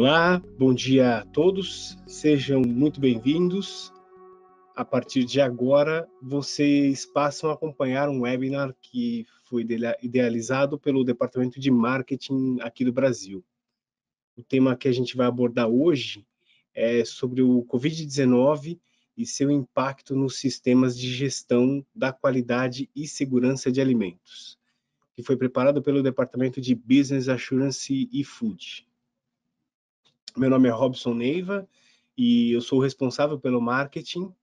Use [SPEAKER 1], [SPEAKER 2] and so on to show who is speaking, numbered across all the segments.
[SPEAKER 1] Olá, bom dia a todos, sejam muito bem-vindos. A partir de agora, vocês passam a acompanhar um webinar que foi idealizado pelo Departamento de Marketing aqui do Brasil. O tema que a gente vai abordar hoje é sobre o Covid-19 e seu impacto nos sistemas de gestão da qualidade e segurança de alimentos, que foi preparado pelo Departamento de Business Assurance e Food. Meu nome é Robson Neiva e eu sou o responsável pelo marketing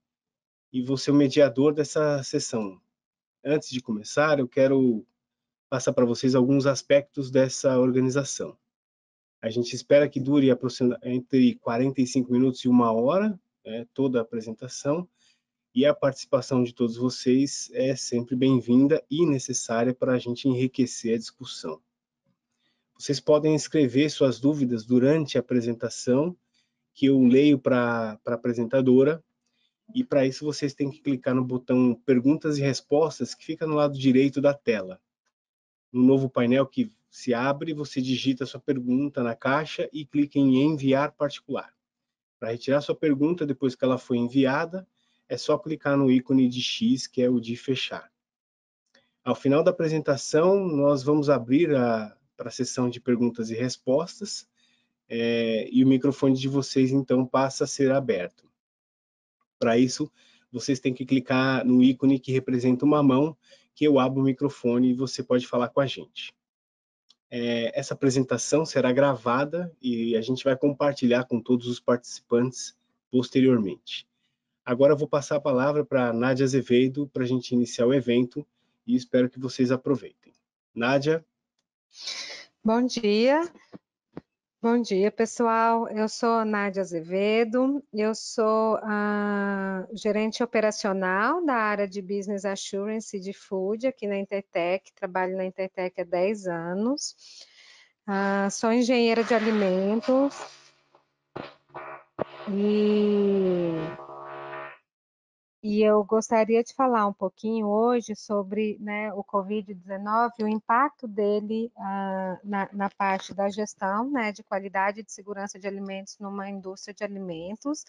[SPEAKER 1] e vou ser o mediador dessa sessão. Antes de começar, eu quero passar para vocês alguns aspectos dessa organização. A gente espera que dure entre 45 minutos e 1 hora, toda a apresentação, e a participação de todos vocês é sempre bem-vinda e necessária para a gente enriquecer a discussão. Vocês podem escrever suas dúvidas durante a apresentação, que eu leio para a apresentadora, e para isso vocês têm que clicar no botão Perguntas e Respostas, que fica no lado direito da tela. No novo painel que se abre, você digita sua pergunta na caixa e clica em Enviar Particular. Para retirar sua pergunta depois que ela foi enviada, é só clicar no ícone de X, que é o de fechar. Ao final da apresentação, nós vamos abrir para a sessão de perguntas e respostas, e o microfone de vocês, então, passa a ser aberto. Para isso, vocês têm que clicar no ícone que representa uma mão, que eu abro o microfone e você pode falar com a gente. Essa apresentação será gravada e a gente vai compartilhar com todos os participantes posteriormente. Agora eu vou passar a palavra para a Nádia Azevedo para a gente iniciar o evento e espero que vocês aproveitem. Nádia?
[SPEAKER 2] Bom dia. Bom dia, pessoal. Eu sou Nádia Azevedo, eu sou a gerente operacional da área de Business Assurance de Food aqui na Intertech, trabalho na Intertech há 10 anos. Sou engenheira de alimentos e eu gostaria de falar um pouquinho hoje sobre, né, o Covid-19, o impacto dele na parte da gestão, né, de qualidade e de segurança de alimentos numa indústria de alimentos.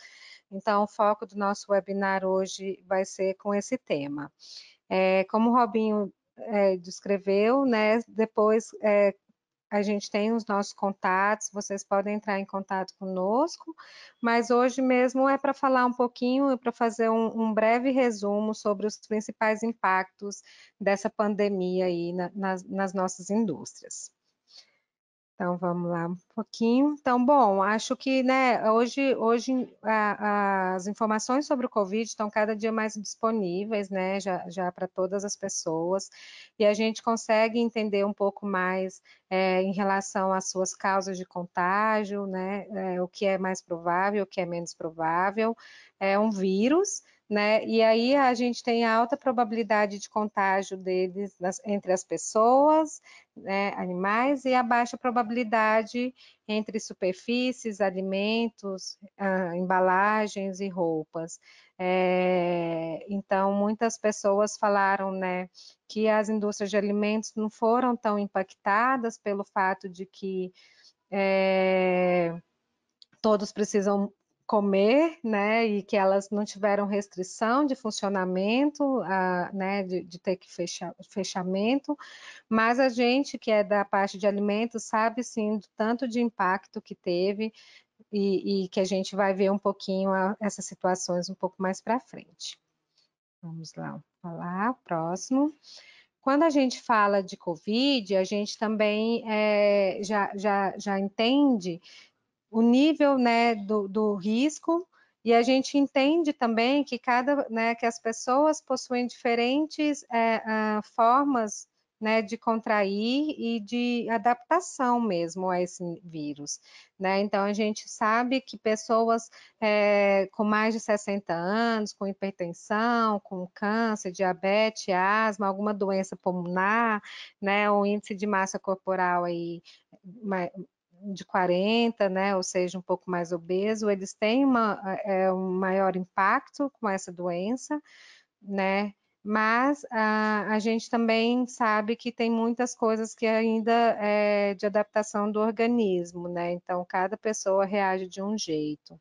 [SPEAKER 2] Então, o foco do nosso webinar hoje vai ser com esse tema. Como o Robinho descreveu, né, depois a gente tem os nossos contatos, vocês podem entrar em contato conosco, mas hoje mesmo é para falar um pouquinho, para fazer um breve resumo sobre os principais impactos dessa pandemia aí nas nossas indústrias. Então, vamos lá um pouquinho. Então, bom, acho que, né, hoje as informações sobre o Covid estão cada dia mais disponíveis, né, já para todas as pessoas, e a gente consegue entender um pouco mais em relação às suas causas de contágio, né, o que é mais provável, o que é menos provável. É um vírus, né? E aí a gente tem alta probabilidade de contágio deles entre as pessoas, né, animais, e a baixa probabilidade entre superfícies, alimentos, embalagens e roupas. Então, muitas pessoas falaram, né, que as indústrias de alimentos não foram tão impactadas pelo fato de que todos precisam comer, né, e que elas não tiveram restrição de funcionamento, né, de ter que fechamento, mas a gente que é da parte de alimentos sabe sim do tanto de impacto que teve e que a gente vai ver um pouquinho essas situações um pouco mais para frente. Vamos lá, falar, próximo. Quando a gente fala de Covid, a gente também já entende o nível, né, do risco, e a gente entende também que que as pessoas possuem diferentes formas, né, de contrair e de adaptação mesmo a esse vírus, né? Então a gente sabe que pessoas com mais de 60 anos, com hipertensão, com câncer, diabetes, asma, alguma doença pulmonar, né, o índice de massa corporal aí de 40, né, ou seja, um pouco mais obeso, eles têm um maior impacto com essa doença, né, mas a gente também sabe que tem muitas coisas que ainda é de adaptação do organismo, né? Então, cada pessoa reage de um jeito.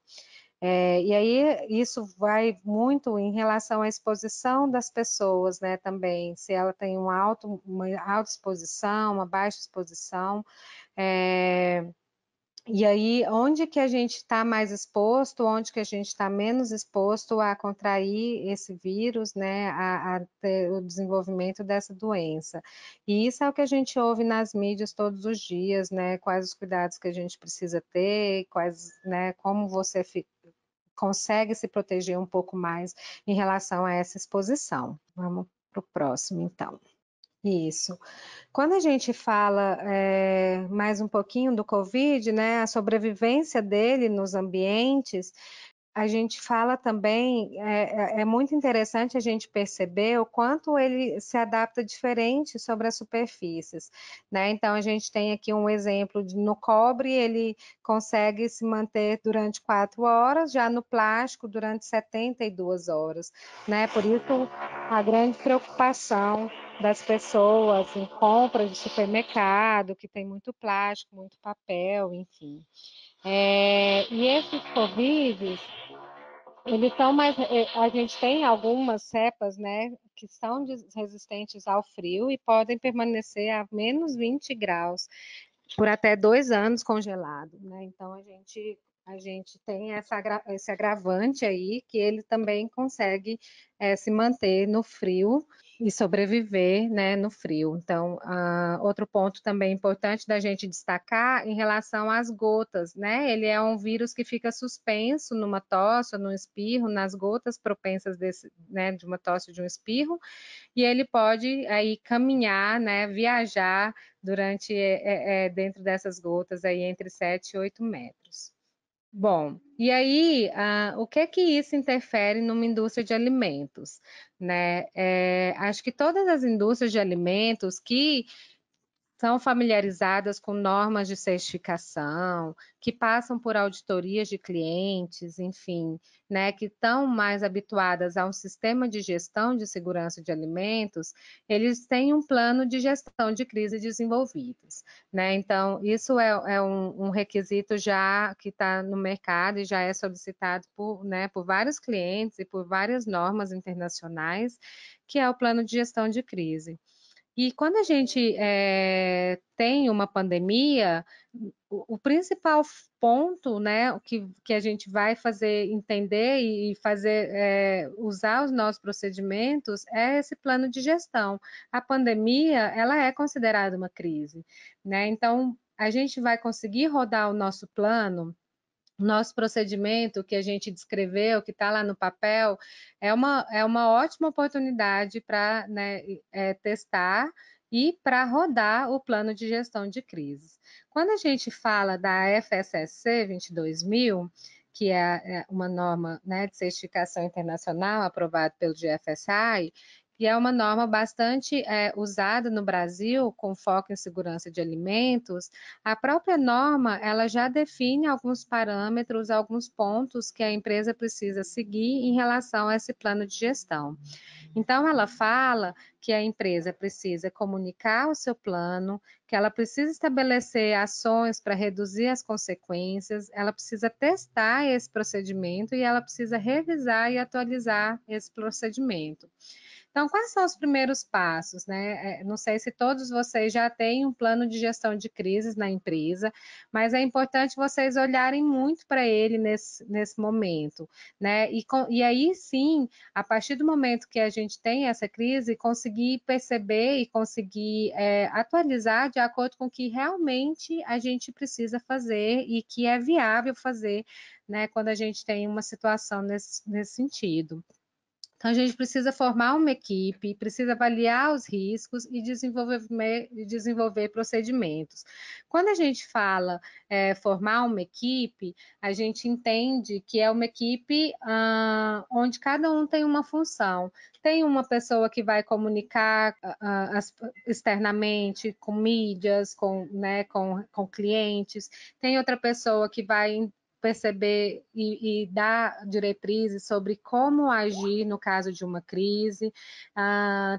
[SPEAKER 2] E aí, isso vai muito em relação à exposição das pessoas, né, também, se ela tem uma alta exposição, uma baixa exposição, e aí, onde que a gente está mais exposto, onde que a gente está menos exposto a contrair esse vírus, né, a ter o desenvolvimento dessa doença. E isso é o que a gente ouve nas mídias todos os dias, né, quais os cuidados que a gente precisa ter, quais, né, como você consegue se proteger um pouco mais em relação a essa exposição. Vamos para o próximo, então. Isso. Quando a gente fala mais um pouquinho do Covid, né, a sobrevivência dele nos ambientes, a gente fala também, é muito interessante a gente perceber o quanto ele se adapta diferente sobre as superfícies, né? Então, a gente tem aqui um exemplo no cobre, ele consegue se manter durante 4 horas, já no plástico durante 72 horas, né? Por isso, a grande preocupação das pessoas em compra de supermercado, que tem muito plástico, muito papel, enfim. E esses Covid, eles são mais. A gente tem algumas cepas, né, que são resistentes ao frio e podem permanecer a menos 20 graus por até 2 anos congelado, né? Então a gente tem esse agravante aí que ele também consegue se manter no frio e sobreviver, né, no frio. Então, outro ponto também importante da gente destacar em relação às gotas, né? Ele é um vírus que fica suspenso numa tosse ou num espirro, nas gotas propensas né, de uma tosse ou de um espirro, e ele pode aí caminhar, né, viajar durante dentro dessas gotas aí entre 7 e 8 metros. Bom, e aí, o que que isso interfere numa indústria de alimentos, né? Acho que todas as indústrias de alimentos que são familiarizadas com normas de certificação, que passam por auditorias de clientes, enfim, né, que estão mais habituadas a um sistema de gestão de segurança de alimentos, eles têm um plano de gestão de crise desenvolvidos, né? Então, isso é um requisito já que está no mercado e já é solicitado por, né, por vários clientes e por várias normas internacionais, que é o plano de gestão de crise. E quando a gente tem uma pandemia, o principal ponto, né, que a gente vai fazer entender e fazer usar os nossos procedimentos é esse plano de gestão. A pandemia, ela é considerada uma crise, né? Então, a gente vai conseguir rodar o nosso plano, nosso procedimento que a gente descreveu, que está lá no papel, é uma ótima oportunidade para, né, testar e para rodar o plano de gestão de crises. Quando a gente fala da FSSC 22000, que é uma norma, né, de certificação internacional aprovada pelo GFSI, e é uma norma bastante usada no Brasil, com foco em segurança de alimentos, a própria norma, ela já define alguns parâmetros, alguns pontos que a empresa precisa seguir em relação a esse plano de gestão. Então, ela fala que a empresa precisa comunicar o seu plano, que ela precisa estabelecer ações para reduzir as consequências, ela precisa testar esse procedimento e ela precisa revisar e atualizar esse procedimento. Então, quais são os primeiros passos, né? Não sei se todos vocês já têm um plano de gestão de crises na empresa, mas é importante vocês olharem muito para ele nesse momento, né? E aí sim, a partir do momento que a gente tem essa crise, conseguir perceber e conseguir atualizar de acordo com o que realmente a gente precisa fazer e que é viável fazer, né? Quando a gente tem uma situação nesse sentido. Então, a gente precisa formar uma equipe, precisa avaliar os riscos e desenvolver procedimentos. Quando a gente fala formar uma equipe, a gente entende que é uma equipe onde cada um tem uma função. Tem uma pessoa que vai comunicar externamente com mídias, né, com clientes, tem outra pessoa que vai perceber e dar diretrizes sobre como agir no caso de uma crise.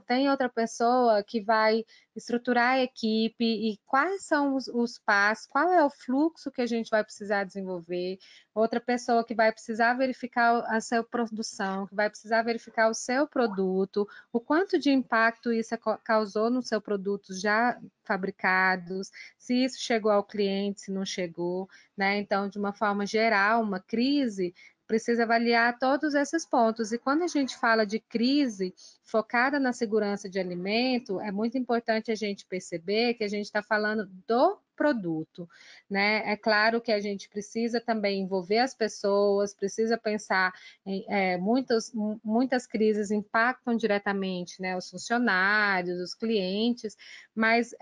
[SPEAKER 2] Tem outra pessoa que vai estruturar a equipe e quais são os passos, qual é o fluxo que a gente vai precisar desenvolver. Outra pessoa que vai precisar verificar a sua produção, que vai precisar verificar o seu produto, o quanto de impacto isso causou no seu produto já fabricados, se isso chegou ao cliente, se não chegou, né? Então, de uma forma geral, uma crise precisa avaliar todos esses pontos. E quando a gente fala de crise focada na segurança de alimento, é muito importante a gente perceber que a gente está falando do produto, né? É claro que a gente precisa também envolver as pessoas, precisa pensar em muitas crises impactam diretamente, né, os funcionários, os clientes, mas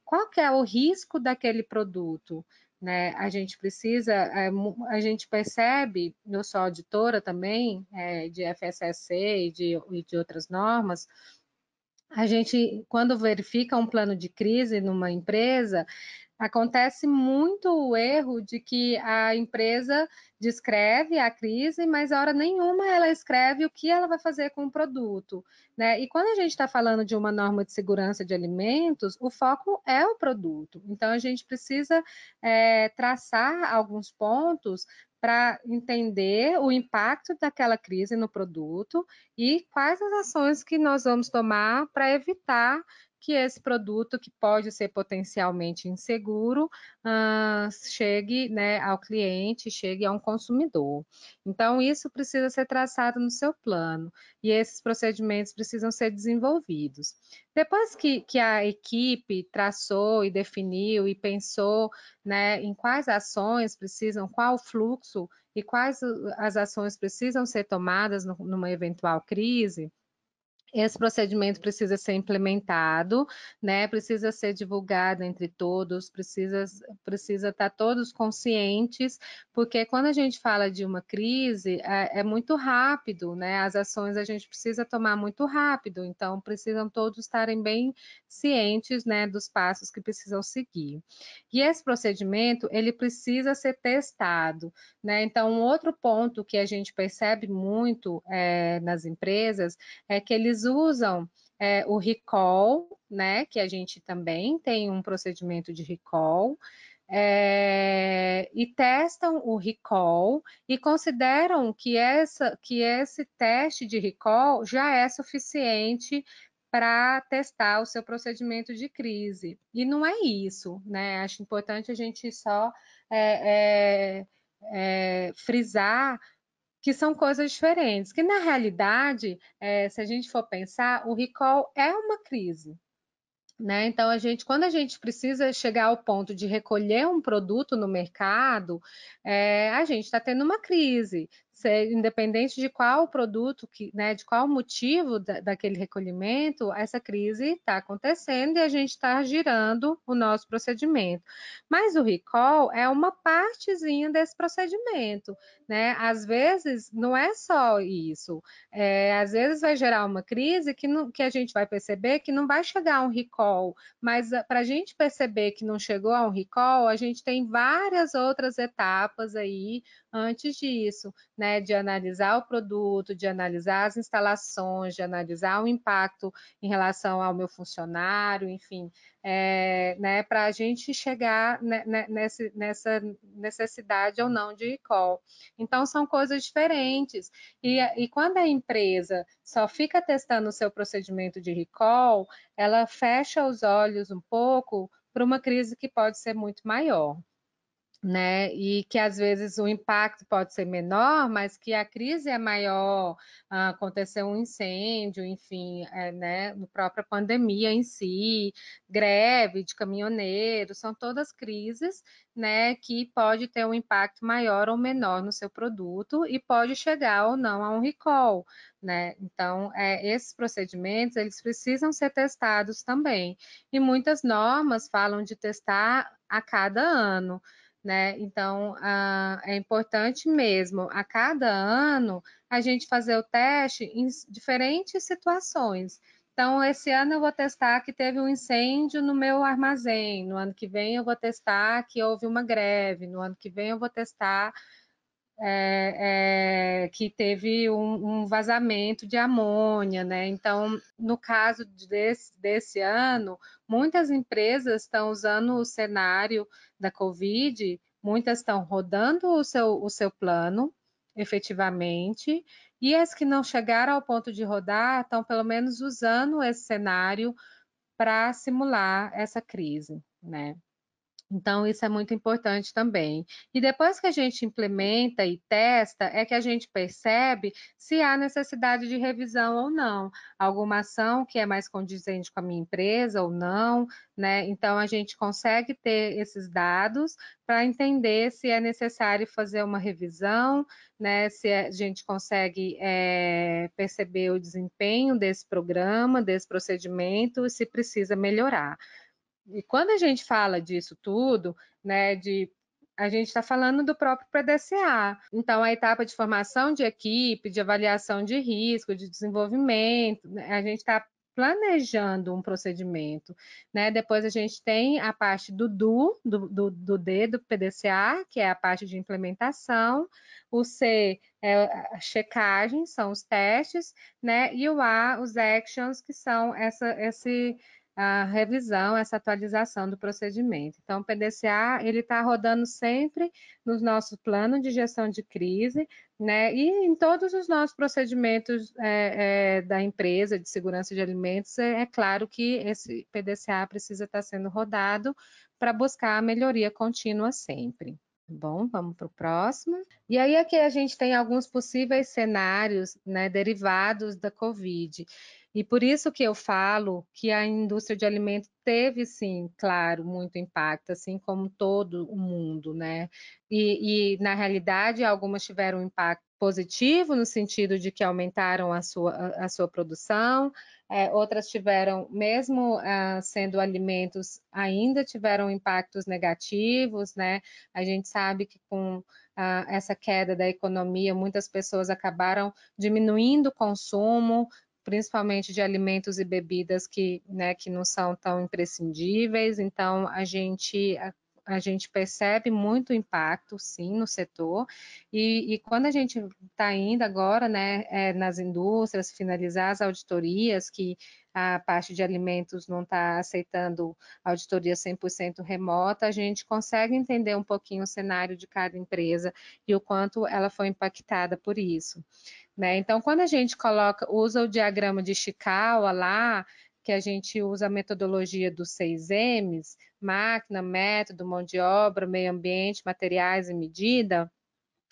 [SPEAKER 2] qual que é o risco daquele produto? Né? A gente precisa, a gente percebe, eu sou auditora também, de FSSC e de outras normas, a gente, quando verifica um plano de crise numa empresa, acontece muito o erro de que a empresa descreve a crise, mas a hora nenhuma ela escreve o que ela vai fazer com o produto, né? E quando a gente está falando de uma norma de segurança de alimentos, o foco é o produto. Então a gente precisa traçar alguns pontos para entender o impacto daquela crise no produto e quais as ações que nós vamos tomar para evitar que esse produto, que pode ser potencialmente inseguro, chegue, né, ao cliente, chegue a um consumidor. Então, isso precisa ser traçado no seu plano e esses procedimentos precisam ser desenvolvidos. Depois que a equipe traçou e definiu e pensou, né, em quais ações precisam, qual o fluxo e quais as ações precisam ser tomadas numa eventual crise, esse procedimento precisa ser implementado, né? Precisa ser divulgado entre todos, precisa estar todos conscientes, porque quando a gente fala de uma crise, é muito rápido, né? As ações a gente precisa tomar muito rápido, então precisam todos estarem bem cientes, né, dos passos que precisam seguir. E esse procedimento, ele precisa ser testado, né? Então, um outro ponto que a gente percebe muito nas empresas é que eles usam o recall, né? Que a gente também tem um procedimento de recall, e testam o recall e consideram que esse teste de recall já é suficiente para testar o seu procedimento de crise. E não é isso, né? Acho importante a gente só frisar que são coisas diferentes, que na realidade, se a gente for pensar, o recall é uma crise, né? Então, quando a gente precisa chegar ao ponto de recolher um produto no mercado, a gente está tendo uma crise. Independente de qual produto, né, de qual motivo daquele recolhimento, essa crise está acontecendo e a gente está girando o nosso procedimento. Mas o recall é uma partezinha desse procedimento, né? Às vezes, não é só isso. Às vezes vai gerar uma crise que a gente vai perceber que não vai chegar a um recall, mas para a gente perceber que não chegou a um recall, a gente tem várias outras etapas aí antes disso, né? De analisar o produto, de analisar as instalações, de analisar o impacto em relação ao meu funcionário, enfim, né? Para a gente chegar nessa necessidade ou não de recall. Então, são coisas diferentes. E quando a empresa só fica testando o seu procedimento de recall, ela fecha os olhos um pouco para uma crise que pode ser muito maior, né? E que às vezes o impacto pode ser menor, mas que a crise é maior, aconteceu um incêndio, enfim, né? Na própria pandemia em si, greve de caminhoneiros, são todas crises, né? Que pode ter um impacto maior ou menor no seu produto e pode chegar ou não a um recall, né? Então, esses procedimentos, eles precisam ser testados também. E muitas normas falam de testar a cada ano, né? Então, é importante mesmo, a cada ano, a gente fazer o teste em diferentes situações. Então, esse ano eu vou testar que teve um incêndio no meu armazém, no ano que vem eu vou testar que houve uma greve, no ano que vem eu vou testar que teve um vazamento de amônia, né? Então, no caso desse ano, muitas empresas estão usando o cenário da Covid, muitas estão rodando o seu plano, efetivamente, e as que não chegaram ao ponto de rodar estão pelo menos usando esse cenário para simular essa crise, né? Então, isso é muito importante também. E depois que a gente implementa e testa, é que a gente percebe se há necessidade de revisão ou não. Alguma ação que é mais condizente com a minha empresa ou não, né? Então, a gente consegue ter esses dados para entender se é necessário fazer uma revisão, né? Se a gente consegue perceber o desempenho desse programa, desse procedimento, se precisa melhorar. E quando a gente fala disso tudo, né, a gente está falando do próprio PDCA. Então, a etapa de formação de equipe, de avaliação de risco, de desenvolvimento, né, a gente está planejando um procedimento, né? Depois a gente tem a parte do D, do PDCA, que é a parte de implementação. O C é a checagem, são os testes, né? E o A, os actions, que são a revisão, essa atualização do procedimento. Então, o PDCA, ele está rodando sempre nos nossos planos de gestão de crise, né, e em todos os nossos procedimentos da empresa de segurança de alimentos, é claro que esse PDCA precisa estar sendo rodado para buscar a melhoria contínua sempre. Bom, vamos para o próximo. E aí aqui a gente tem alguns possíveis cenários, né, derivados da Covid. E por isso que eu falo que a indústria de alimentos teve, sim, claro, muito impacto, assim como todo o mundo, né? Na realidade, algumas tiveram um impacto positivo, no sentido de que aumentaram a sua produção, outras tiveram, mesmo sendo alimentos, ainda tiveram impactos negativos, né? A gente sabe que com essa queda da economia, muitas pessoas acabaram diminuindo o consumo, principalmente de alimentos e bebidas que não são tão imprescindíveis. Então, a gente percebe muito impacto, sim, no setor. E quando a gente está indo agora, né, nas indústrias, finalizar as auditorias, que a parte de alimentos não está aceitando auditoria 100% remota, a gente consegue entender um pouquinho o cenário de cada empresa e o quanto ela foi impactada por isso. Né? Então, quando a gente usa o diagrama de Ishikawa lá, que a gente usa a metodologia dos 6 M's, máquina, método, mão de obra, meio ambiente, materiais e medida,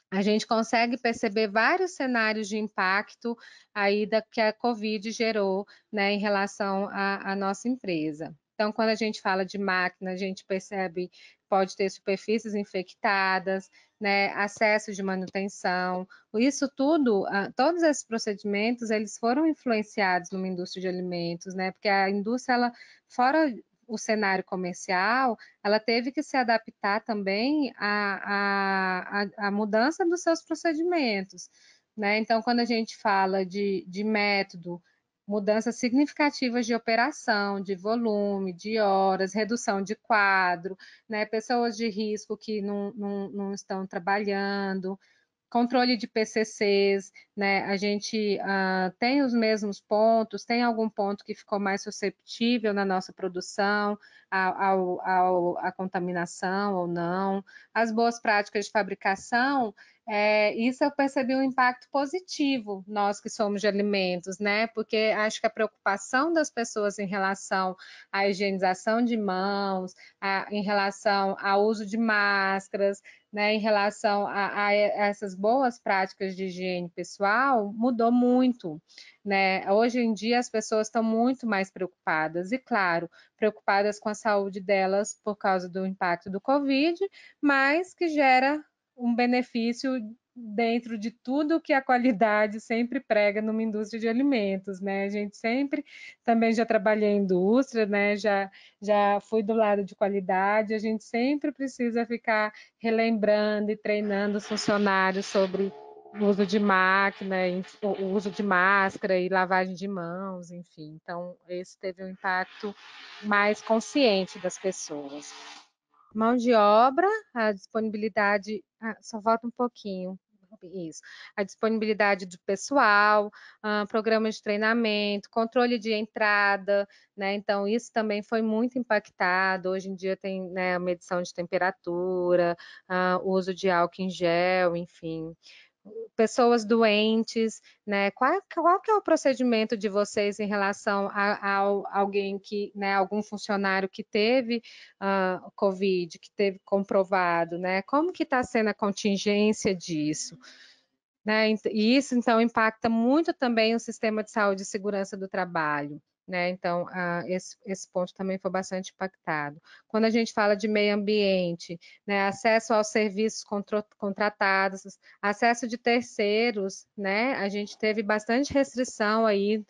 [SPEAKER 2] a gente consegue perceber vários cenários de impacto aí que a Covid gerou, né, em relação à nossa empresa. Então, quando a gente fala de máquina, a gente percebe pode ter superfícies infectadas, né, acesso de manutenção. Isso tudo, todos esses procedimentos, eles foram influenciados numa indústria de alimentos, né, porque a indústria, ela, fora o cenário comercial, ela teve que se adaptar também à mudança dos seus procedimentos, né? Então, quando a gente fala de método, mudanças significativas de operação, de volume, de horas, redução de quadro, né? Pessoas de risco que não estão trabalhando, controle de PCCs, né? A gente tem os mesmos pontos, tem algum ponto que ficou mais susceptível na nossa produção à contaminação ou não. As boas práticas de fabricação, isso eu percebi um impacto positivo, nós que somos de alimentos, né? Porque acho que a preocupação das pessoas em relação à higienização de mãos, em relação ao uso de máscaras, né, em relação a essas boas práticas de higiene pessoal, mudou muito, né? Hoje em dia as pessoas estão muito mais preocupadas e, claro, preocupadas com a saúde delas por causa do impacto do Covid, mas que gera um benefício dentro de tudo que a qualidade sempre prega numa indústria de alimentos, né? A gente sempre também já trabalhei em indústria, né? Já fui do lado de qualidade, a gente sempre precisa ficar relembrando e treinando os funcionários sobre uso de máquina, o uso de máscara e lavagem de mãos, enfim. Então, esse teve um impacto mais consciente das pessoas. Mão de obra, a disponibilidade. Só falta um pouquinho. Isso. A disponibilidade do pessoal, programas de treinamento, controle de entrada, né? Então, isso também foi muito impactado. Hoje em dia tem, né, a medição de temperatura, o uso de álcool em gel, enfim. Pessoas doentes, né? Qual que é o procedimento de vocês em relação a alguém que, né, algum funcionário que teve Covid, que teve comprovado, né? Como que está sendo a contingência disso? Né? E isso, então, impacta muito também o sistema de saúde e segurança do trabalho. Né? Então, esse ponto também foi bastante impactado. Quando a gente fala de meio ambiente, né, acesso aos serviços contratados, acesso de terceiros, né, a gente teve bastante restrição aí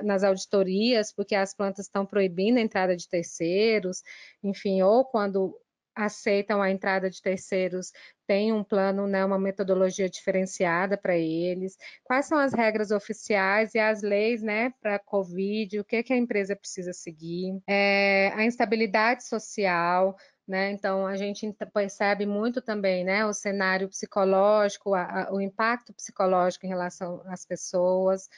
[SPEAKER 2] nas auditorias, porque as plantas estão proibindo a entrada de terceiros, enfim, ou quando aceitam a entrada de terceiros, tem um plano, né, uma metodologia diferenciada para eles. Quais são as regras oficiais e as leis, né, para a Covid? O que a empresa precisa seguir? A instabilidade social, né? Então a gente percebe muito também, né, o cenário psicológico, o impacto psicológico em relação às pessoas.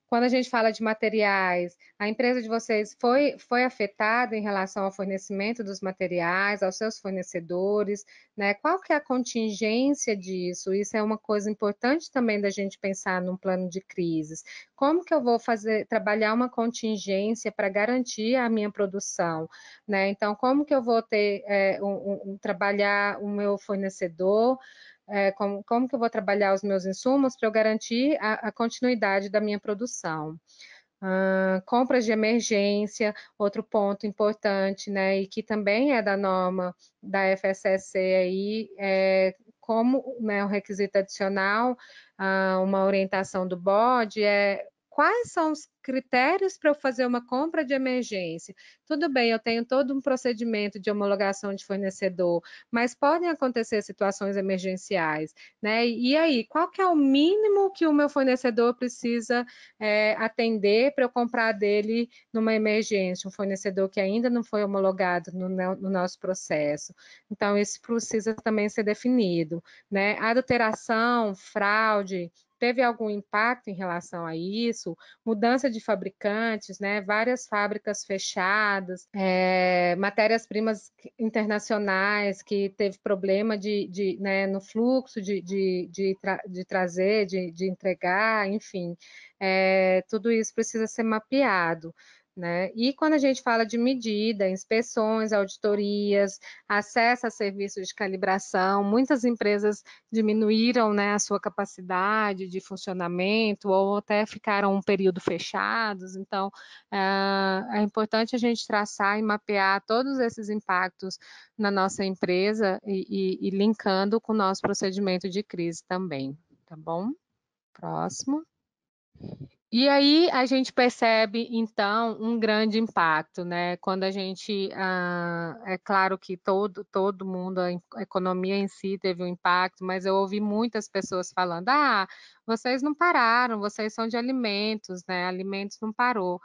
[SPEAKER 2] Quando a gente fala de materiais, a empresa de vocês foi afetada em relação ao fornecimento dos materiais, aos seus fornecedores, né? Qual que é a contingência disso? Isso é uma coisa importante também da gente pensar num plano de crises. Como que eu vou trabalhar uma contingência para garantir a minha produção, né? Então, como que eu vou ter trabalhar o meu fornecedor? Como que eu vou trabalhar os meus insumos para eu garantir a continuidade da minha produção? Compras de emergência, outro ponto importante, né, e que também é da norma da FSSC aí, como, né, o requisito adicional, uma orientação do BOD quais são os critérios para eu fazer uma compra de emergência? Tudo bem, eu tenho todo um procedimento de homologação de fornecedor, mas podem acontecer situações emergenciais, né? E aí, qual que é o mínimo que o meu fornecedor precisa atender para eu comprar dele numa emergência, um fornecedor que ainda não foi homologado no nosso processo. Então, isso precisa também ser definido, né? Adulteração, fraude, teve algum impacto em relação a isso? Mudança de fabricantes, né? Várias fábricas fechadas, matérias-primas internacionais que teve problema né, no fluxo de trazer, de entregar, enfim, tudo isso precisa ser mapeado. Né? E quando a gente fala de medida, inspeções, auditorias, acesso a serviços de calibração, muitas empresas diminuíram, né, a sua capacidade de funcionamento ou até ficaram um período fechados. Então, é importante a gente traçar e mapear todos esses impactos na nossa empresa e linkando com o nosso procedimento de crise também, tá bom? Próximo. E aí a gente percebe, então, um grande impacto, né? Quando a gente, é claro que todo mundo, a economia em si teve um impacto, mas eu ouvi muitas pessoas falando, vocês não pararam, vocês são de alimentos, né? Alimentos não parou.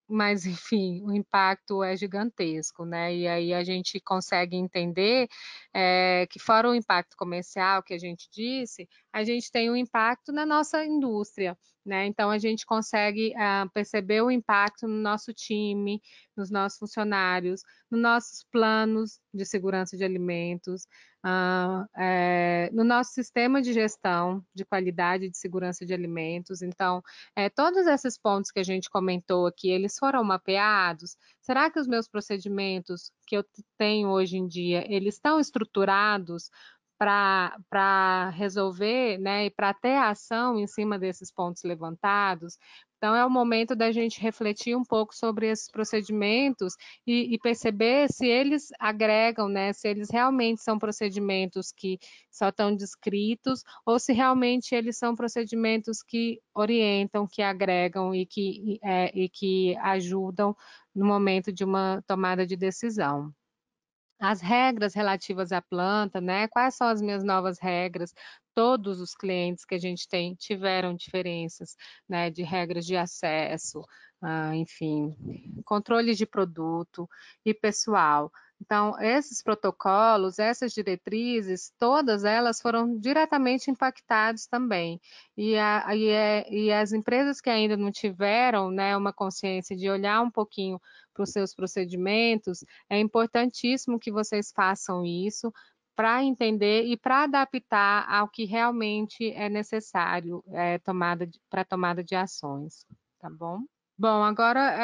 [SPEAKER 2] Mas, enfim, o impacto é gigantesco, né? E aí a gente consegue entender que, fora o impacto comercial que a gente disse, a gente tem um impacto na nossa indústria, né? Então, a gente consegue perceber o impacto no nosso time, nos nossos funcionários, nos nossos planos de segurança de alimentos, no nosso sistema de gestão de qualidade e de segurança de alimentos. Então, todos esses pontos que a gente comentou aqui, eles foram mapeados? Será que os meus procedimentos que eu tenho hoje em dia, eles estão estruturados para resolver, né, e para ter ação em cima desses pontos levantados? Então, é o momento da gente refletir um pouco sobre esses procedimentos e perceber se eles agregam, né, se eles realmente são procedimentos que só estão descritos ou se realmente eles são procedimentos que orientam, que agregam e que ajudam no momento de uma tomada de decisão. as regras relativas à planta, né? Quais são as minhas novas regras? Todos os clientes que a gente tem tiveram diferenças, né? De regras de acesso, enfim, controle de produto e pessoal. Então, esses protocolos, essas diretrizes, todas elas foram diretamente impactadas também. E as empresas que ainda não tiveram, né, uma consciência de olhar um pouquinho para os seus procedimentos, é importantíssimo que vocês façam isso para entender e para adaptar ao que realmente é necessário para tomada de ações, tá bom? Bom, agora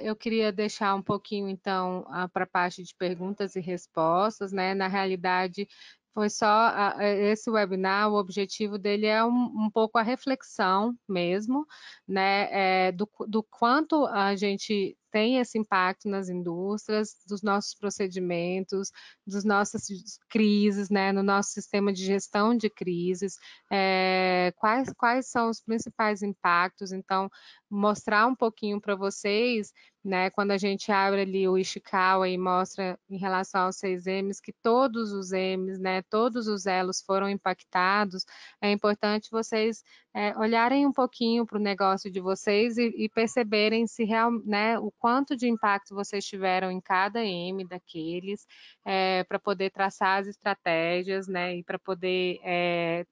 [SPEAKER 2] eu queria deixar um pouquinho, então, para a parte de perguntas e respostas, né? Na realidade, foi só esse webinar, o objetivo dele é um pouco a reflexão mesmo, né? Do quanto a gente tem esse impacto nas indústrias, dos nossos procedimentos, das nossas crises, né? No nosso sistema de gestão de crises, quais são os principais impactos, então, mostrar um pouquinho para vocês, né, quando a gente abre ali o Ishikawa e mostra em relação aos 6Ms que todos os Ms, né, todos os elos foram impactados, é importante vocês olharem um pouquinho para o negócio de vocês e perceberem se né, o quanto de impacto vocês tiveram em cada M daqueles, para poder traçar as estratégias, né, e para poder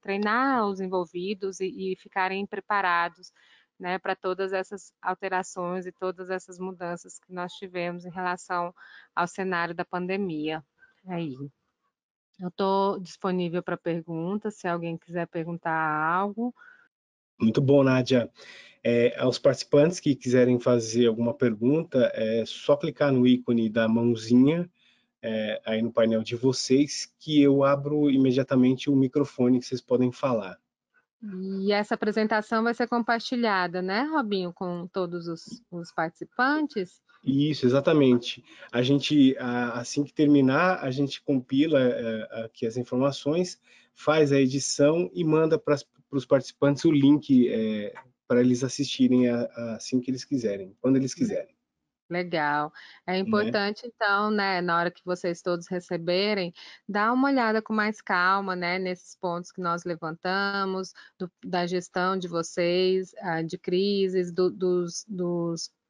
[SPEAKER 2] treinar os envolvidos e ficarem preparados, né, para todas essas alterações e todas essas mudanças que nós tivemos em relação ao cenário da pandemia. Aí, eu estou disponível para perguntas, se alguém quiser perguntar algo.
[SPEAKER 1] Muito bom, Nádia. Aos participantes que quiserem fazer alguma pergunta, é só clicar no ícone da mãozinha aí no painel de vocês, que eu abro imediatamente o microfone que vocês podem falar.
[SPEAKER 2] E essa apresentação vai ser compartilhada, né, Robinho, com todos os participantes?
[SPEAKER 1] Isso, exatamente. A gente, assim que terminar, a gente compila aqui as informações, faz a edição e manda para os participantes o link para eles assistirem assim que eles quiserem, quando eles quiserem.
[SPEAKER 2] Legal. É
[SPEAKER 1] Né?
[SPEAKER 2] importante, então, né, na hora que vocês todos receberem, dar uma olhada com mais calma, né, nesses pontos que nós levantamos, da gestão de vocês, de crises, dos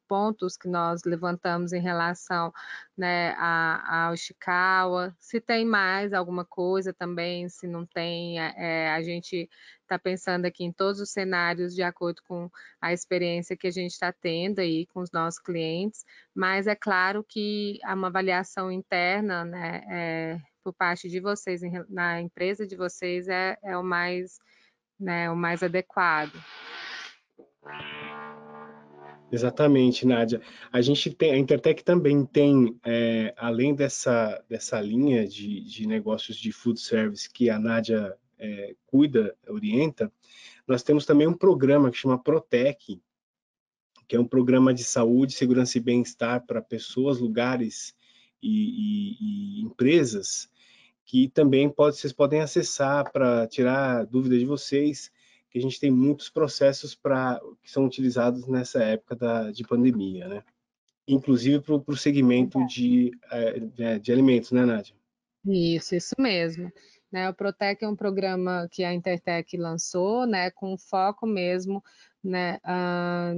[SPEAKER 2] pontos que nós levantamos em relação, né, ao Ishikawa. Se tem mais alguma coisa também, se não tem, a gente está pensando aqui em todos os cenários de acordo com a experiência que a gente está tendo aí com os nossos clientes, mas é claro que uma avaliação interna, né, por parte de vocês, na empresa de vocês, é o mais, né, o mais adequado.
[SPEAKER 1] Exatamente, Nádia. A Intertech também tem, além dessa linha de negócios de food service que a Nádia cuida, orienta, nós temos também um programa que chama Protec, que é um programa de saúde, segurança e bem-estar para pessoas, lugares e empresas, que também vocês podem acessar para tirar dúvidas de vocês, que a gente tem muitos processos que são utilizados nessa época de pandemia, né? Inclusive para o segmento de alimentos, né, Nádia?
[SPEAKER 2] Isso mesmo. Né, o Protec é um programa que a Intertech lançou, né, com foco mesmo, né,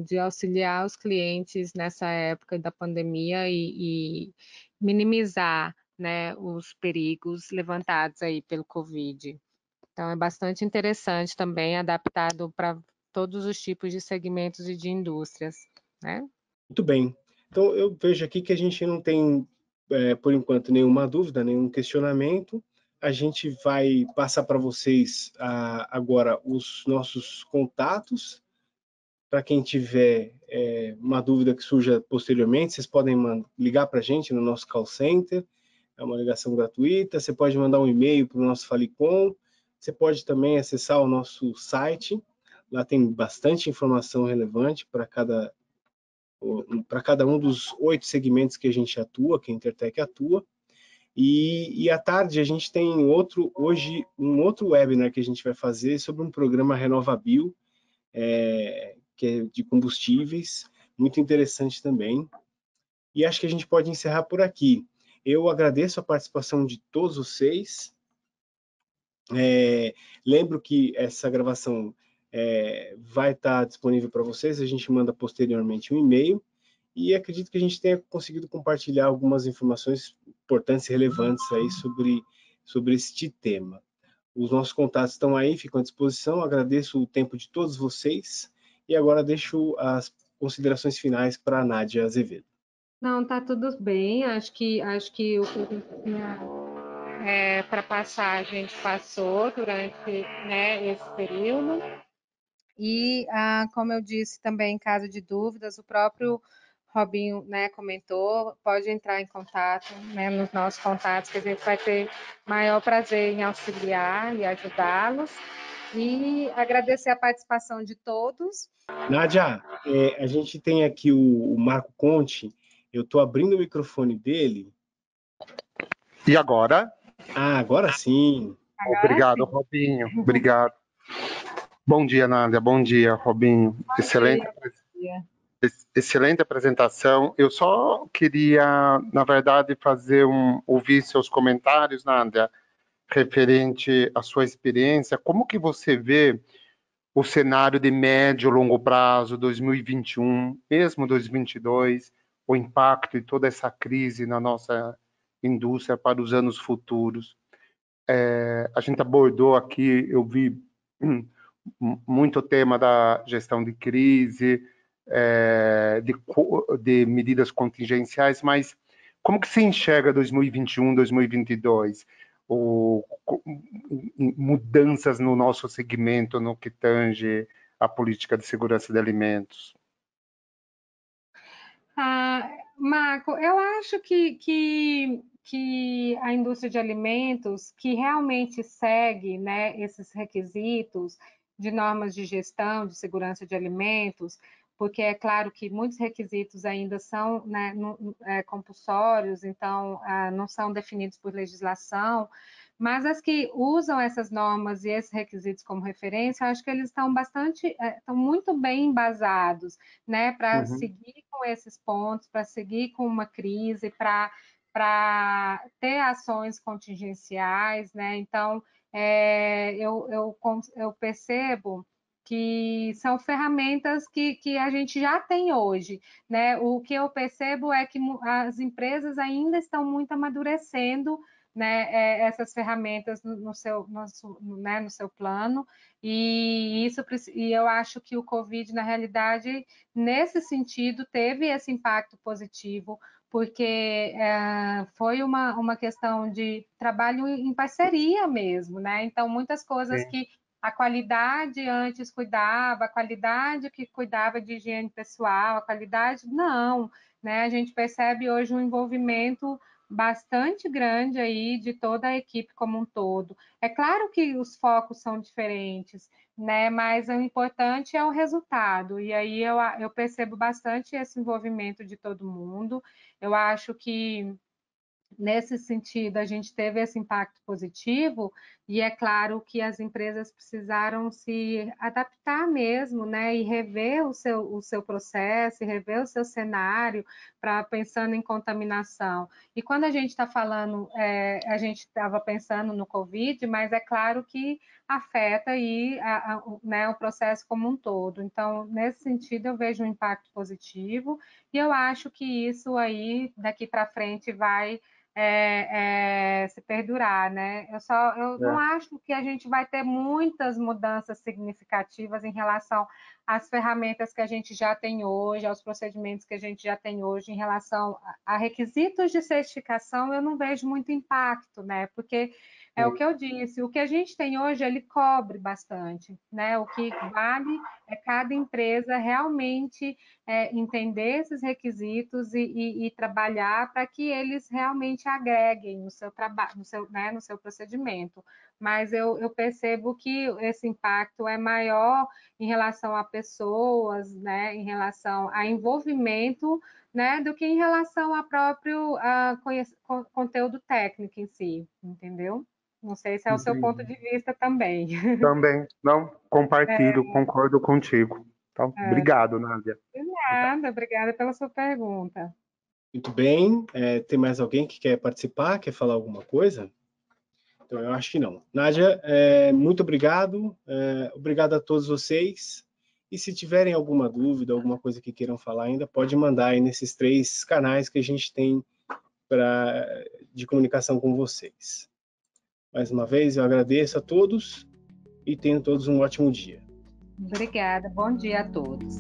[SPEAKER 2] de auxiliar os clientes nessa época da pandemia e minimizar, né, os perigos levantados aí pelo Covid. Então, é bastante interessante também, adaptado para todos os tipos de segmentos e de indústrias, né?
[SPEAKER 1] Muito bem. Então, eu vejo aqui que a gente não tem, por enquanto, nenhuma dúvida, nenhum questionamento. A gente vai passar para vocês agora os nossos contatos. Para quem tiver uma dúvida que surja posteriormente, vocês podem ligar para a gente no nosso call center. É uma ligação gratuita. Você pode mandar um e-mail para o nosso Falicom. Você pode também acessar o nosso site. Lá tem bastante informação relevante para cada um dos 8 segmentos que a gente atua, que a Intertech atua. E à tarde a gente tem hoje um outro webinar que a gente vai fazer sobre um programa RenovaBio, que é de combustíveis, muito interessante também. E acho que a gente pode encerrar por aqui. Eu agradeço a participação de todos vocês. Lembro que essa gravação vai estar disponível para vocês, a gente manda posteriormente um e-mail, e acredito que a gente tenha conseguido compartilhar algumas informações importantes e relevantes aí sobre este tema. Os nossos contatos estão aí, ficam à disposição. Agradeço o tempo de todos vocês e agora deixo as considerações finais para a Nádia Azevedo.
[SPEAKER 2] Não, tá tudo bem. Acho que o que a gente tinha para passar, a gente passou durante, né, esse período. E, como eu disse também, em caso de dúvidas, o próprio Robinho, né, comentou, pode entrar em contato, né, nos nossos contatos, que a gente vai ter maior prazer em auxiliar e ajudá-los. E agradecer a participação de todos.
[SPEAKER 1] Nádia, a gente tem aqui o Marco Conte, eu estou abrindo o microfone dele.
[SPEAKER 3] E agora?
[SPEAKER 1] Agora sim.
[SPEAKER 2] Agora
[SPEAKER 3] Obrigado,
[SPEAKER 2] sim.
[SPEAKER 3] Robinho. Obrigado. Bom dia, Nádia. Bom dia, Robinho. Excelente apresentação. Eu só queria, na verdade, ouvir seus comentários, Nádia, referente à sua experiência. Como que você vê o cenário de médio e longo prazo, 2021, mesmo 2022, o impacto de toda essa crise na nossa indústria para os anos futuros? A gente abordou aqui, eu vi muito tema da gestão de crise, de medidas contingenciais, mas como que se enxerga 2021, 2022? Mudanças no nosso segmento no que tange a política de segurança de alimentos?
[SPEAKER 2] Marco, eu acho que a indústria de alimentos, que realmente segue, né, esses requisitos de normas de gestão, de segurança de alimentos, porque é claro que muitos requisitos ainda são, né, compulsórios, então não são definidos por legislação, mas as que usam essas normas e esses requisitos como referência, eu acho que eles estão estão muito bem embasados, né, para seguir com esses pontos, para seguir com uma crise, para ter ações contingenciais, né? Então, eu percebo que são ferramentas que a gente já tem hoje, né? O que eu percebo é que as empresas ainda estão muito amadurecendo, né, essas ferramentas né, no seu plano, e eu acho que o Covid, na realidade, nesse sentido, teve esse impacto positivo, porque foi uma questão de trabalho em parceria mesmo, né? Então, muitas coisas
[SPEAKER 3] Sim.
[SPEAKER 2] que a qualidade antes cuidava, a qualidade que cuidava de higiene pessoal, a qualidade, não, né? A gente percebe hoje um envolvimento bastante grande aí de toda a equipe como um todo. É claro que os focos são diferentes, né? Mas o importante é o resultado. E aí eu percebo bastante esse envolvimento de todo mundo. Eu acho que nesse sentido, a gente teve esse impacto positivo, e é claro que as empresas precisaram se adaptar mesmo, né, e rever o seu processo, e rever o seu cenário, pensando em contaminação. E quando a gente está falando, a gente estava pensando no Covid, mas é claro que afeta aí né, o processo como um todo. Então, nesse sentido, eu vejo um impacto positivo, e eu acho que isso aí, daqui para frente, vai se perdurar, né? Eu não acho que a gente vai ter muitas mudanças significativas em relação às ferramentas que a gente já tem hoje, aos procedimentos que a gente já tem hoje, em relação a requisitos de certificação, eu não vejo muito impacto, né? Porque é o que eu disse, o que a gente tem hoje, ele cobre bastante, né? O que vale é cada empresa realmente entender esses requisitos e trabalhar para que eles realmente agreguem no seu trabalho, né, no seu procedimento. Mas eu percebo que esse impacto é maior em relação a pessoas, né, em relação a envolvimento, né, do que em relação a próprio conteúdo técnico em si, entendeu? Não sei se é o seu ponto de vista também.
[SPEAKER 3] Também, não, compartilho, concordo contigo. Então, obrigado, Nádia.
[SPEAKER 2] De nada, obrigada pela sua pergunta.
[SPEAKER 1] Muito bem. Tem mais alguém que quer participar, quer falar alguma coisa? Então, eu acho que não. Nádia, muito obrigado. Obrigado a todos vocês. E se tiverem alguma dúvida, alguma coisa que queiram falar ainda, pode mandar aí nesses 3 canais que a gente tem de comunicação com vocês. Mais uma vez, eu agradeço a todos e tenham todos um ótimo dia.
[SPEAKER 2] Obrigada, bom dia a todos.